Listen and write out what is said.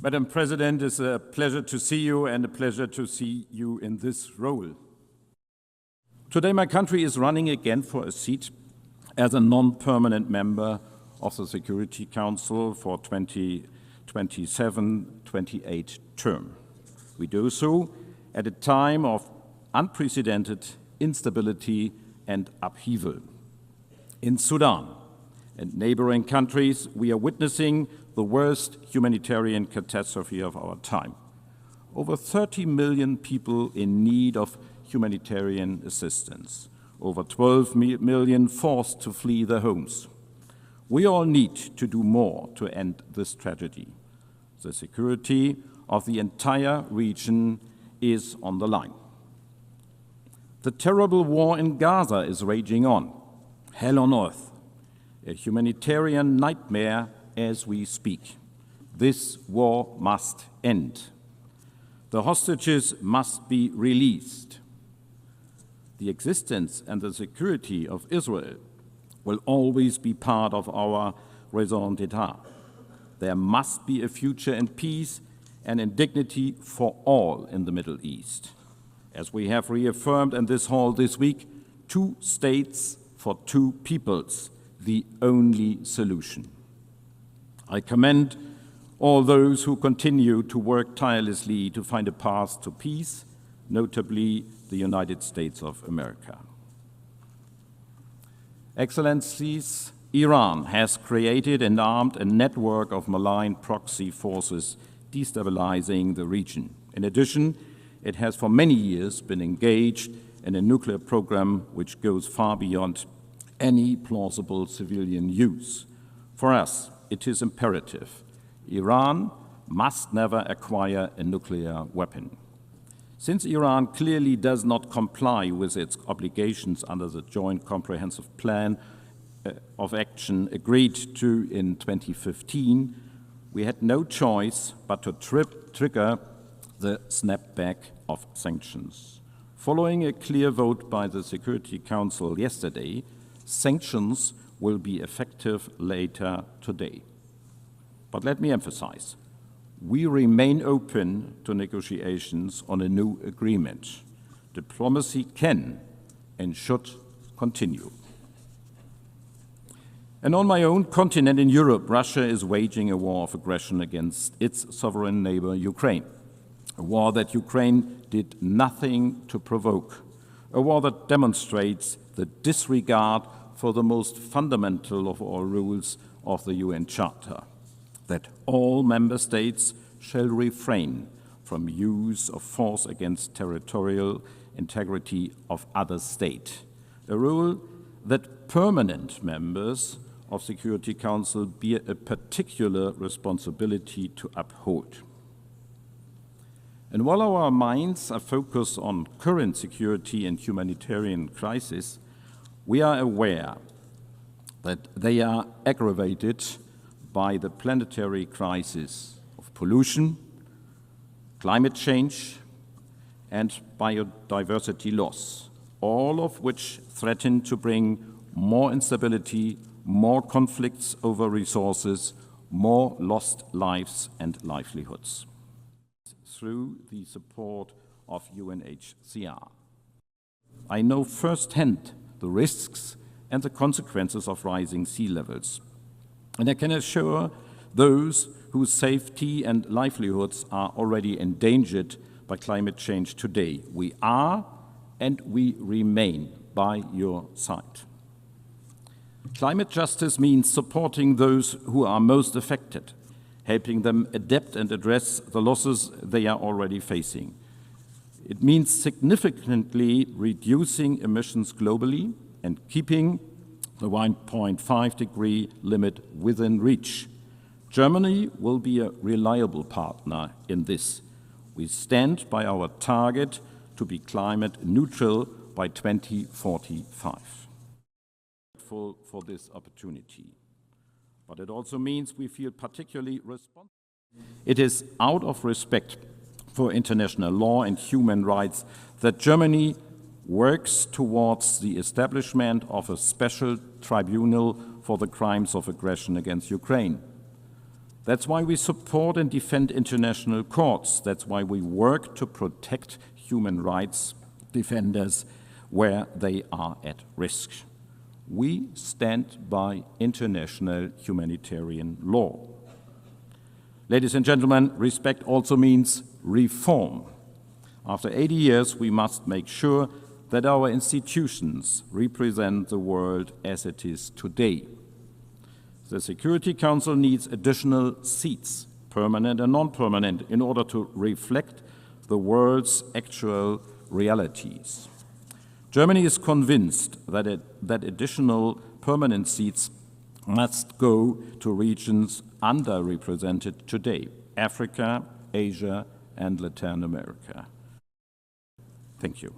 Madam President, it's a pleasure to see you and a pleasure to see you in this role. Today, my country is running again for a seat as a non-permanent member of the Security Council for 2027-28 term. We do so at a time of unprecedented instability and upheaval. In Sudan and neighboring countries, we are witnessing the worst humanitarian catastrophe of our time. Over 30 million people in need of humanitarian assistance. Over 12 million forced to flee their homes. We all need to do more to end this tragedy. The security of the entire region is on the line. The terrible war in Gaza is raging on. Hell on earth. A humanitarian nightmare as we speak. This war must end. The hostages must be released. The existence and the security of Israel will always be part of our raison d'etre. There must be a future in peace and in dignity for all in the Middle East. As we have reaffirmed in this hall this week, 2 states for 2 peoples, the only solution. I commend all those who continue to work tirelessly to find a path to peace, notably the United States of America. Excellencies, Iran has created and armed a network of malign proxy forces destabilizing the region. In addition, it has for many years been engaged in a nuclear program which goes far beyond any plausible civilian use. For us, it is imperative. Iran must never acquire a nuclear weapon. Since Iran clearly does not comply with its obligations under the Joint Comprehensive Plan of Action agreed to in 2015, we had no choice but to trigger the snapback of sanctions. Following a clear vote by the Security Council yesterday, sanctions will be effective later today. But let me emphasize, we remain open to negotiations on a new agreement. Diplomacy can and should continue. And on my own continent in Europe, Russia is waging a war of aggression against its sovereign neighbor, Ukraine. A war that Ukraine did nothing to provoke. A war that demonstrates the disregard for the most fundamental of all rules of the UN Charter, that all member states shall refrain from use of force against territorial integrity of other state, a rule that permanent members of Security Council bear a particular responsibility to uphold. And while our minds are focused on current security and humanitarian crises, we are aware that they are aggravated by the planetary crisis of pollution, climate change, and biodiversity loss, all of which threaten to bring more instability, more conflicts over resources, more lost lives and livelihoods. Through the support of UNHCR. I know firsthand the risks and the consequences of rising sea levels. And I can assure those whose safety and livelihoods are already endangered by climate change today, we are and we remain by your side. Climate justice means supporting those who are most affected, helping them adapt and address the losses they are already facing. It means significantly reducing emissions globally and keeping the 1.5-degree limit within reach. Germany will be a reliable partner in this. We stand by our target to be climate neutral by 2045. For this opportunity. But it also means we feel particularly responsible. It is out of respect for international law and human rights that Germany works towards the establishment of a special tribunal for the crimes of aggression against Ukraine. That's why we support and defend international courts. That's why we work to protect human rights defenders where they are at risk. We stand by international humanitarian law. Ladies and gentlemen, respect also means reform. After 80 years, we must make sure that our institutions represent the world as it is today. The Security Council needs additional seats, permanent and non-permanent, in order to reflect the world's actual realities. Germany is convinced that additional permanent seats must go to regions underrepresented today: Africa, Asia, and Latin America. Thank you.